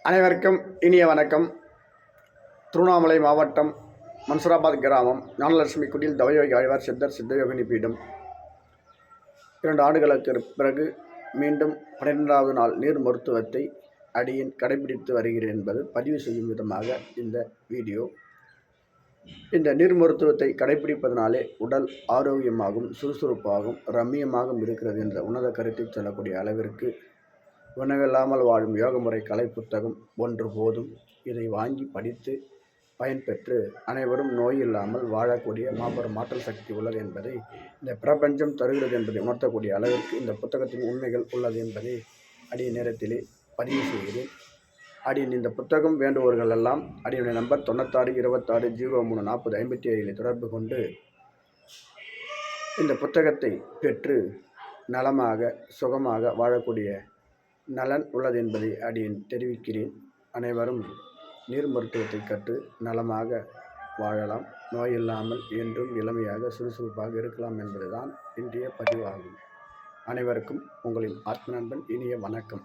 அனைவருக்கும் இனிய வணக்கம். திருவண்ணாமலை மாவட்டம் மன்சூராபாத் கிராமம் ஞானலட்சுமி குடியில் தவயோகி ஆழ்வார் சித்தர் சித்தயோகினி பீடம் 2 ஆண்டுகளுக்கு பிறகு மீண்டும் 12வது நாள் நீர் மருத்துவத்தை அடியின் கடைபிடித்து வருகிறேன் என்பது பதிவு செய்யும் விதமாக இந்த வீடியோ. இந்த நீர் மருத்துவத்தை கடைபிடிப்பதனாலே உடல் ஆரோக்கியமாகவும் சுறுசுறுப்பாகவும் ரம்மியமாகவும் இருக்கிறது என்ற உன்னத கருத்தை சொல்லக்கூடிய அளவிற்கு உணவில்லாமல் வாழும் யோக முறை கலை புத்தகம் ஒன்று போதும். இதை வாங்கி படித்து பயன்பெற்று அனைவரும் நோய் இல்லாமல் வாழக்கூடிய மாபெரும் ஆற்றல் சக்தி உள்ளது என்பதை இந்த பிரபஞ்சம் தருகிறது என்பதை உணர்த்தக்கூடிய அளவிற்கு இந்த புத்தகத்தின் உண்மைகள் உள்ளது என்பதை அடிய நேரத்திலே பதிவு செய்கிறேன். அடியின் இந்த புத்தகம் வேண்டுபவர்கள் எல்லாம் அடியுடைய நம்பர் 96 26 03 40 57 தொடர்பு கொண்டு இந்த புத்தகத்தை பெற்று நலமாக சுகமாக வாழக்கூடிய நலன் உள்ளது என்பதை அடியேன் தெரிவிக்கிறேன். அனைவரும் நீர் மருத்துவத்தை கற்று நலமாக வாழலாம், நோய் இல்லாமல் என்றும் இளமையாக சுறுசுறுப்பாக இருக்கலாம் என்பதுதான் இன்றைய பதிவாகும். அனைவருக்கும் உங்களின் ஆத்ம நண்பன் இனிய வணக்கம்.